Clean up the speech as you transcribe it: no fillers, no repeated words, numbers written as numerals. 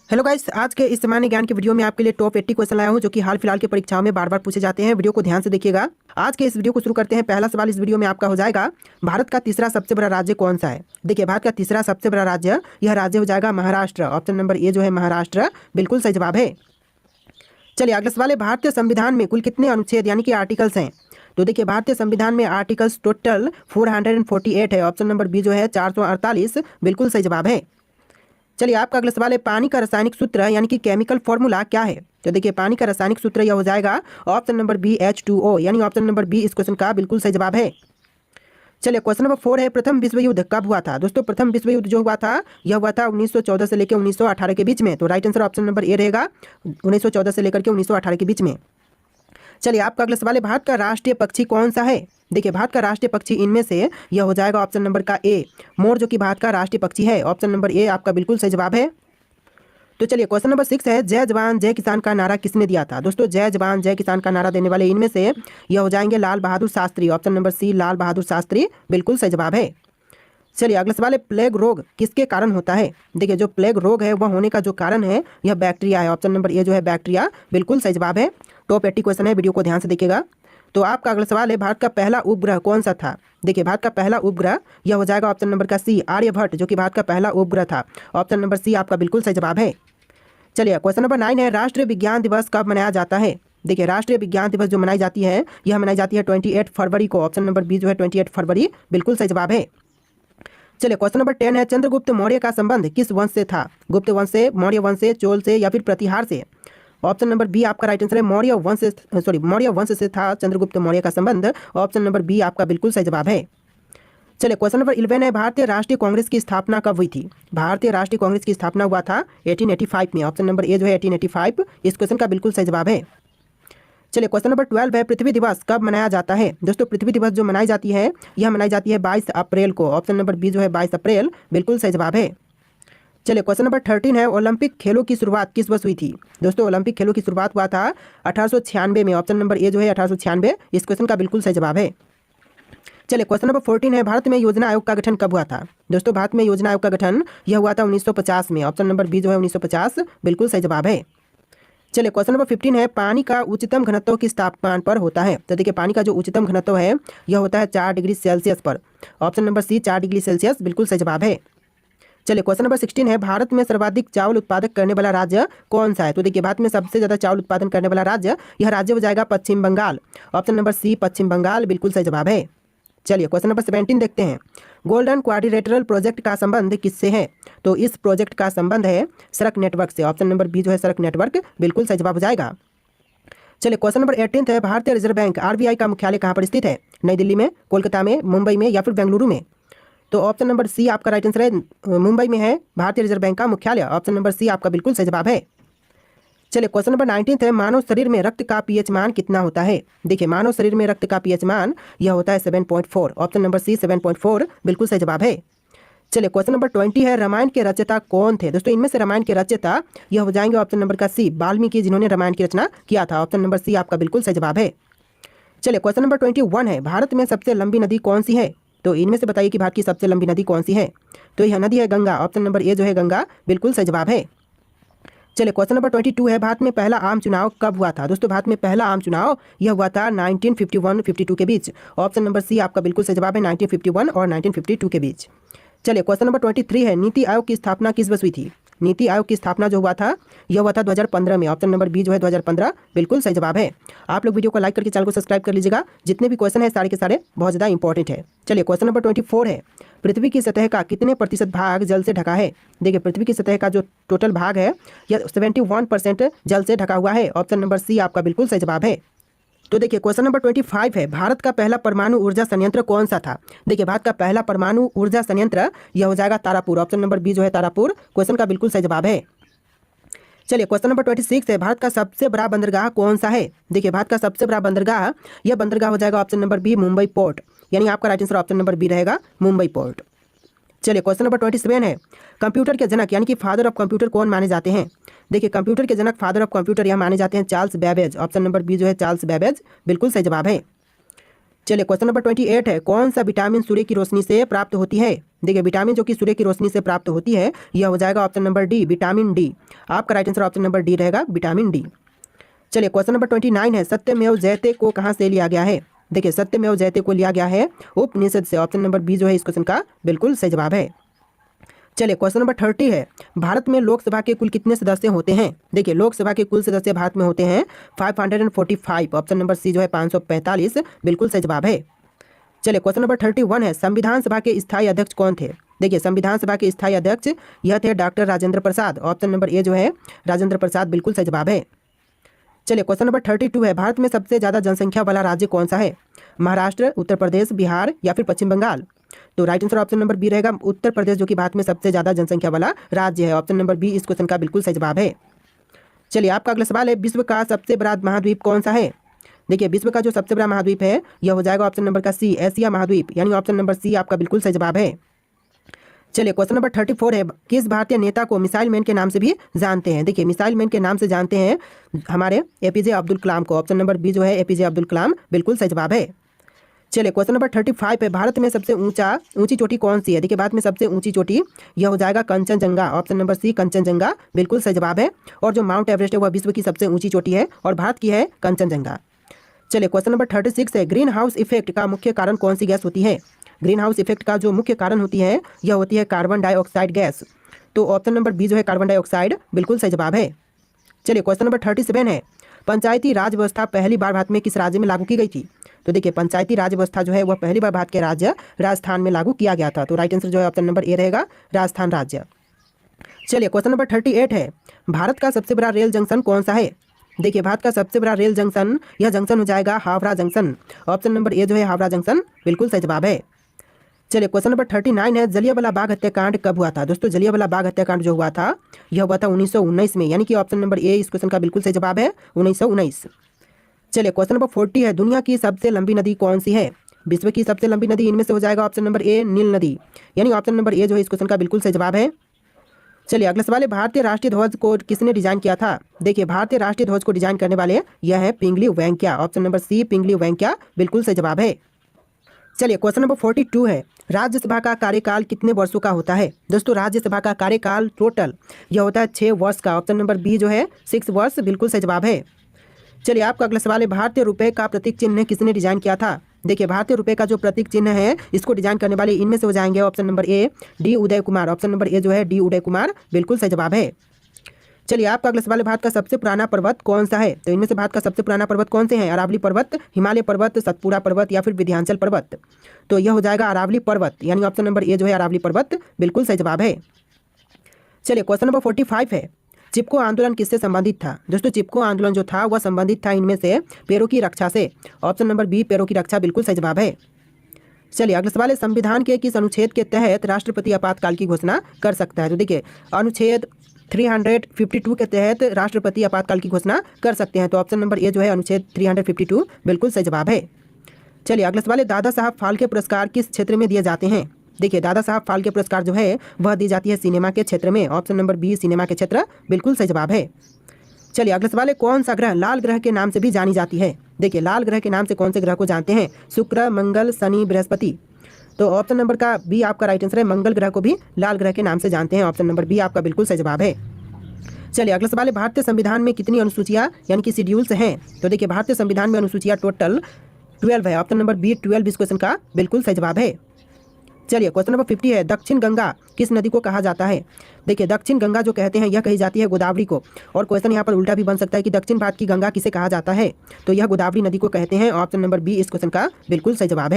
Hello guys, आज के इस सामान्य ज्ञान के वीडियो में आपके लिए टॉप 80 क्वेश्चन लाया हूं जो कि हाल फिलहाल की परीक्षाओं में बार बार पूछे जाते हैं। वीडियो को ध्यान से देखिएगा। आज के इस वीडियो को शुरू करते हैं। पहला सवाल इस वीडियो में आपका हो जाएगा, भारत का तीसरा सबसे बड़ा राज्य कौन सा है। देखिए, भारत का तीसरा सबसे बड़ा राज्य, यह राज्य हो जाएगा महाराष्ट्र। ऑप्शन नंबर ए जो है महाराष्ट्र, बिल्कुल सही जवाब है। चलिए अगला सवाल है, भारतीय संविधान में कुल कितने अनुच्छेद यानी कि आर्टिकल्स हैं। तो देखिए, भारतीय संविधान में आर्टिकल्स टोटल 448 है। ऑप्शन नंबर बी जो है 448, बिल्कुल सही जवाब है। चलिए आपका अगला सवाल है, पानी का रासायनिक सूत्र यानी कि केमिकल फॉर्मूला क्या है। तो देखिए, पानी का रासायनिक सूत्र यह हो जाएगा ऑप्शन नंबर बी H2O, यानी ऑप्शन नंबर बी इस क्वेश्चन का बिल्कुल सही जवाब है। चलिए क्वेश्चन नंबर 4 है, प्रथम विश्व युद्ध कब हुआ था। दोस्तों, प्रथम विश्व युद्ध जो हुआ था यह हुआ था 1914 से लेकर 1918 के बीच में। तो right answer option number A रहेगा, 1914 से लेकर के 1918 के बीच में। चलिए आपका अगला सवाल है, भारत का राष्ट्रीय पक्षी कौन सा है। देखिए, भारत का राष्ट्रीय पक्षी इनमें से यह हो जाएगा ऑप्शन नंबर का ए, मोर, जो कि भारत का राष्ट्रीय पक्षी है। ऑप्शन नंबर ए आपका बिल्कुल सही जवाब है। तो चलिए क्वेश्चन नंबर 6 है, जय जवान जय किसान का नारा किसने दिया था। दोस्तों, जय जवान जय किसान का नारा देने वाले इनमें से यह हो जाएंगे लाल बहादुर शास्त्री। ऑप्शन नंबर सी लाल बहादुर शास्त्री, बिल्कुल सही जवाब है। चलिए अगला सवाल है, प्लेग रोग किसके कारण होता है। देखिए, जो प्लेग रोग है वह होने का जो कारण है यह बैक्टीरिया है। ऑप्शन नंबर ए जो है बैक्टीरिया, बिल्कुल सही जवाब है। टॉप 80 क्वेश्चन है, वीडियो को ध्यान से देखिएगा। तो आपका अगला सवाल है, भारत का पहला उपग्रह कौन सा था। देखिए, भारत का पहला उपग्रह यह हो जाएगा ऑप्शन नंबर का सी आर्यभट्ट, जो कि भारत का पहला उपग्रह था। ऑप्शन नंबर सी आपका बिल्कुल सही जवाब है। चलिए क्वेश्चन नंबर 9 है, राष्ट्रीय विज्ञान दिवस कब मनाया जाता है। देखिए, राष्ट्रीय विज्ञान दिवस जो मनाई जाती है यह मनाई जाती है 28 फरवरी को। ऑप्शन नंबर बी जो है 28 फरवरी, बिल्कुल सही जवाब है। चलिए क्वेश्चन नंबर 10 है, चंद्रगुप्त मौर्य का संबंध किस वंश से था। गुप्त वंश से, मौर्य वंश से, चोल से या फिर प्रतिहार से। ऑप्शन नंबर बी आपका राइट आंसर है, मौर्य वंश से था चंद्रगुप्त मौर्य का संबंध। ऑप्शन नंबर बी आपका बिल्कुल सही जवाब है। चलिए क्वेश्चन नंबर 11 है, भारतीय राष्ट्रीय कांग्रेस की स्थापना कब हुई थी। भारतीय राष्ट्रीय कांग्रेस की स्थापना हुआ था 1885 में। ऑप्शन नंबर ए जो है 1885, इस क्वेश्चन का बिल्कुल सही जवाब है। चलिए क्वेश्चन नंबर 12 है, पृथ्वी दिवस कब मनाया जाता है। दोस्तों, पृथ्वी दिवस जो मनाई जाती है यह मनाई जाती है 22 अप्रैल को। ऑप्शन नंबर बी जो है 22 अप्रैल, बिल्कुल सही जवाब है। चलिए क्वेश्चन नंबर 13 है, ओलंपिक खेलों की शुरुआत किस वर्ष हुई थी। दोस्तों, ओलंपिक खेलों की शुरुआत हुआ था 1896 में। ऑप्शन नंबर ए जो है 1896, इस क्वेश्चन का बिल्कुल सही जवाब है। चलिए क्वेश्चन नंबर 14 है, भारत में योजना आयोग का गठन कब हुआ था। दोस्तों, भारत में योजना आयोग का गठन यह हुआ था 1950 में। ऑप्शन नंबर बी जो है 1950, बिल्कुल सही जवाब है। चलिए क्वेश्चन नंबर 15 है, पानी का उच्चतम घनत्व किस तापमान पर होता है। तो देखिए, पानी का जो उच्चतम घनत्व है यह होता है 4 डिग्री सेल्सियस पर। Option number C 4 degree Celsius, बिल्कुल सही जवाब है। चलिए क्वेश्चन नंबर 16 है, भारत में सर्वाधिक चावल उत्पादक करने वाला राज्य कौन सा है। तो देखिए, भारत में सबसे ज़्यादा चावल उत्पादन करने वाला राज्य, यह राज्य हो जाएगा पश्चिम बंगाल। ऑप्शन नंबर सी पश्चिम बंगाल, बिल्कुल सही जवाब है। चलिए क्वेश्चन नंबर 17 देखते हैं, गोल्डन क्वाड्रिलेटरल प्रोजेक्ट का संबंध किससे है। तो इस प्रोजेक्ट का संबंध है सड़क नेटवर्क से। ऑप्शन नंबर बी जो है सड़क नेटवर्क, बिल्कुल सही जवाब हो जाएगा। चलिए क्वेश्चन नंबर 18 है, भारतीय रिजर्व बैंक RBI का मुख्यालय कहाँ पर स्थित है। नई दिल्ली में, कोलकाता में, मुंबई में या फिर बेंगलुरु में। तो ऑप्शन नंबर सी आपका राइट आंसर है, मुंबई में है भारतीय रिजर्व बैंक का मुख्यालय। ऑप्शन नंबर सी आपका बिल्कुल सही जवाब है। चलिए क्वेश्चन नंबर 19 है, मानव शरीर में रक्त का पीएच मान कितना होता है। देखिए, मानव शरीर में रक्त का पीएच मान यह होता है 7.4। ऑप्शन नंबर सी 7.4, बिल्कुल सही जवाब है। चलिए क्वेश्चन नंबर 20 है, रामायण के रचयिता कौन थे। दोस्तों, इनमें से रामायण के रचयिता यह हो जाएंगे ऑप्शन नंबर का सी वाल्मीकि, जिन्होंने रामायण की रचना किया था। ऑप्शन नंबर सी आपका बिल्कुल सही जवाब है। चलिए क्वेश्चन नंबर 21 है, भारत में सबसे लंबी नदी कौन सी है। तो इनमें से बताइए कि भारत की सबसे लंबी नदी कौन सी है। तो यह नदी है गंगा। ऑप्शन नंबर ए जो है गंगा, बिल्कुल सही जवाब है। चलिए क्वेश्चन नंबर 22 है, भारत में पहला आम चुनाव कब हुआ था। दोस्तों, भारत में पहला आम चुनाव यह हुआ था 1951-52 के बीच। ऑप्शन नंबर सी आपका बिल्कुल सही जवाब है, 1951 और 1952 के बीच। चलिए क्वेश्चन नंबर 23 है, नीति आयोग की स्थापना किस वर्ष हुई थी। नीति आयोग की स्थापना जो हुआ था यह हुआ था 2015 में। ऑप्शन नंबर बी जो है 2015, बिल्कुल सही जवाब है। आप लोग वीडियो को लाइक करके चैनल को सब्सक्राइब कर लीजिएगा। जितने भी क्वेश्चन है सारे के सारे बहुत ज़्यादा इंपॉर्टेंट है। चलिए क्वेश्चन नंबर 24 है, पृथ्वी की सतह का कितने प्रतिशत भाग जल से ढका है। देखिए, पृथ्वी की सतह का जो टोटल भाग है यह 71% जल से ढका हुआ है। ऑप्शन नंबर सी आपका बिल्कुल सही जवाब है। तो देखिए क्वेश्चन नंबर 25 है, भारत का पहला परमाणु ऊर्जा संयंत्र कौन सा था। देखिए, भारत का पहला परमाणु ऊर्जा संयंत्र यह हो जाएगा तारापुर। ऑप्शन नंबर बी जो है तारापुर, क्वेश्चन का बिल्कुल सही जवाब है। चलिए क्वेश्चन नंबर 26 है, भारत का सबसे बड़ा बंदरगाह कौन सा है। देखिए, भारत का सबसे बड़ा बंदरगाह, यह बंदरगाह हो जाएगा option number B Mumbai port, यानी आपका right answer option number B रहेगा मुंबई पोर्ट। चलिए क्वेश्चन नंबर 27 है, कंप्यूटर के जनक यानी कि फादर ऑफ कंप्यूटर कौन माने जाते हैं। देखिए, कंप्यूटर के जनक फादर ऑफ कंप्यूटर यह माने जाते हैं Charles Babbage. Option number B जो है चार्ल्स बेबेज, बिल्कुल सही जवाब है। चलिए क्वेश्चन नंबर 28 है, कौन सा विटामिन सूर्य की रोशनी से प्राप्त होती है। देखिए विटामिन जो कि सूर्य की रोशनी से प्राप्त होती है यह हो जाएगा option number D, vitamin D. आपका right answer option number D रहेगा, विटामिन डी। चलिए क्वेश्चन नंबर 29 है, सत्यमेव जयते को कहाँ से लिया गया है। देखिए सत्यमेव जयते को लिया गया है उपनिषद से। ऑप्शन नंबर बी जो है इस क्वेश्चन का बिल्कुल सही जवाब है। चलिए क्वेश्चन नंबर 30 है, भारत में लोकसभा के कुल कितने सदस्य होते हैं। देखिए लोकसभा के कुल सदस्य भारत में होते हैं 545। ऑप्शन नंबर सी जो है 545 बिल्कुल सही जवाब है। चलिए क्वेश्चन नंबर 31 है, संविधान सभा के स्थायी अध्यक्ष कौन थे। देखिए संविधान सभा के स्थायी अध्यक्ष यह थे doctor Rajendra Prasad. Option number A जो है राजेंद्र प्रसाद बिल्कुल सही जवाब है। चलिए क्वेश्चन नंबर 32 है, भारत में सबसे ज़्यादा जनसंख्या वाला राज्य कौन सा है। महाराष्ट्र, उत्तर प्रदेश, बिहार या फिर पश्चिम बंगाल। तो right answer option number B रहेगा, उत्तर प्रदेश, जो कि भारत में सबसे ज़्यादा जनसंख्या वाला राज्य है। ऑप्शन नंबर बी इस क्वेश्चन का बिल्कुल सही जवाब है। चलिए आपका अगला सवाल है, विश्व का सबसे बड़ा महाद्वीप कौन सा है। देखिए विश्व का जो सबसे बड़ा महाद्वीप है यह हो जाएगा ऑप्शन नंबर का सी, एशिया महाद्वीप, यानी ऑप्शन नंबर सी आपका बिल्कुल सही जवाब है। चलिए क्वेश्चन नंबर 34 है, किस भारतीय नेता को मिसाइल मैन के नाम से भी जानते हैं। देखिए मिसाइल मैन के नाम से जानते हैं हमारे एपीजे अब्दुल कलाम को। ऑप्शन नंबर बी जो है एपीजे अब्दुल कलाम बिल्कुल सही जवाब है। चलिए क्वेश्चन नंबर 35 है, भारत में सबसे ऊंची चोटी कौन सी है। देखिए भारत में सबसे ऊंची चोटी यह हो जाएगा Kanchenjunga. Option number C Kanchenjunga बिल्कुल सही जवाब है। और जो माउंट एवरेस्ट है वह विश्व की सबसे ऊंची चोटी है और भारत की है कंचनजंगा। चलिए क्वेश्चन नंबर 36 है, ग्रीन हाउस इफेक्ट का मुख्य कारण कौन सी गैस होती है। ग्रीन हाउस इफेक्ट का जो मुख्य कारण होती है यह होती है कार्बन डाइऑक्साइड गैस। तो ऑप्शन नंबर बी जो है कार्बन डाइऑक्साइड बिल्कुल सही जवाब है। चलिए क्वेश्चन नंबर 37 है, पंचायती राज व्यवस्था पहली बार भारत में किस राज्य में लागू की गई थी। तो देखिए पंचायती राज व्यवस्था जो है वह पहली बार भारत के राज्य राजस्थान में लागू किया गया था। तो राइट आंसर जो है ऑप्शन नंबर ए रहेगा, राजस्थान राज्य। चलिए क्वेश्चन नंबर 38 है, भारत का सबसे बड़ा रेल जंक्शन कौन सा है। देखिए भारत का सबसे बड़ा रेल जंक्शन यह जंक्शन हो जाएगा Howrah junction. Option number A जो है हावड़ा जंक्शन बिल्कुल सही जवाब है। चलिए क्वेश्चन नंबर 39 है, जलियांवाला बाग हत्याकांड कब हुआ था। दोस्तों जलियांवाला बाग हत्याकांड जो हुआ था यह हुआ था 1919 में, यानी कि ऑप्शन नंबर ए इस क्वेश्चन का बिल्कुल सही जवाब है, 1919। चलिए क्वेश्चन नंबर 40 है, दुनिया की सबसे लंबी नदी कौन सी है। विश्व की सबसे लंबी नदी इनमें से हो जाएगा ऑप्शन नंबर ए नील नदी, यानी ऑप्शन नंबर ए जो है इस क्वेश्चन का बिल्कुल सही जवाब है। चलिए अगला सवाल है, भारतीय राष्ट्रीय ध्वज को किसने डिजाइन किया था। देखिए भारतीय राष्ट्रीय ध्वज को डिजाइन करने वाले यह है पिंगली वेंकैया। ऑप्शन नंबर सी पिंगली वेंकैया बिल्कुल सही जवाब है। चलिए क्वेश्चन नंबर 42 है, राज्यसभा का कार्यकाल कितने वर्षों का होता है। दोस्तों राज्यसभा का कार्यकाल टोटल यह होता है 6 वर्ष का। ऑप्शन नंबर बी जो है 6 वर्ष बिल्कुल सही जवाब है। चलिए आपका अगला सवाल है, भारतीय रुपए का प्रतीक चिन्ह किसने डिजाइन किया था। देखिए भारतीय रुपए का जो प्रतीक चिन्ह है इसको डिजाइन करने वाले इनमें से हो जाएंगे option number A D Uday Kumar. Option number A जो है डी उदय कुमार बिल्कुल सही जवाब है। चलिए आपका अगला सवाल है, भारत का सबसे पुराना पर्वत कौन सा है। तो इनमें से भारत का सबसे पुराना पर्वत कौन से हैं, अरावली पर्वत, हिमालय पर्वत, सतपुड़ा पर्वत या फिर विंध्याचल पर्वत। तो यह हो जाएगा अरावली पर्वत, यानी ऑप्शन नंबर ए जो है अरावली पर्वत बिल्कुल सही जवाब है। चलिए क्वेश्चन नंबर 45 है, चिपको आंदोलन किससे संबंधित था। दोस्तों चिपको आंदोलन जो था वह संबंधित था इनमें से पेड़ों की रक्षा से। ऑप्शन नंबर बी पेड़ों की रक्षा बिल्कुल सही जवाब है। चलिए अगला सवाल है, संविधान के किस अनुच्छेद के तहत राष्ट्रपति आपातकाल की घोषणा कर सकता है। तो देखिए अनुच्छेद 352 के तहत राष्ट्रपति आपातकाल की घोषणा कर सकते हैं। तो ऑप्शन नंबर ए जो है अनुच्छेद 352 बिल्कुल सही जवाब है। चलिए अगला सवाल है, दादा साहब फाल्के पुरस्कार किस क्षेत्र में दिए जाते हैं। देखिए दादा साहब फाल्के पुरस्कार जो है वह दी जाती है सिनेमा के क्षेत्र में। ऑप्शन नंबर बी सिनेमा के क्षेत्र बिल्कुल सही जवाब है। चलिए अगला सवाल है, कौन सा ग्रह लाल ग्रह के नाम से भी जानी जाती है। देखिए लाल ग्रह के नाम से कौन से ग्रह को जानते हैं, शुक्र, मंगल, शनि, बृहस्पति। तो ऑप्शन नंबर का बी आपका राइट आंसर है, मंगल ग्रह को भी लाल ग्रह के नाम से जानते हैं। ऑप्शन नंबर बी आपका बिल्कुल सही जवाब है। चलिए अगला सवाल है, भारतीय संविधान में कितनी अनुसूचियाँ यानी कि शेड्यूल्स हैं। तो देखिए भारतीय संविधान में अनुसूचियाँ टोटल 12 है। ऑप्शन नंबर बी 12 इस क्वेश्चन का बिल्कुल सही जवाब है। चलिए क्वेश्चन नंबर 50 है, दक्षिण गंगा किस नदी को कहा जाता है। देखिए दक्षिण गंगा जो कहते हैं यह कही जाती है गोदावरी को। और क्वेश्चन यहाँ पर उल्टा भी बन सकता है कि दक्षिण भारत की गंगा किसे कहा जाता है। तो यह गोदावरी नदी को कहते हैं। ऑप्शन नंबर बी इस क्वेश्चन का बिल्कुल सही जवाब है।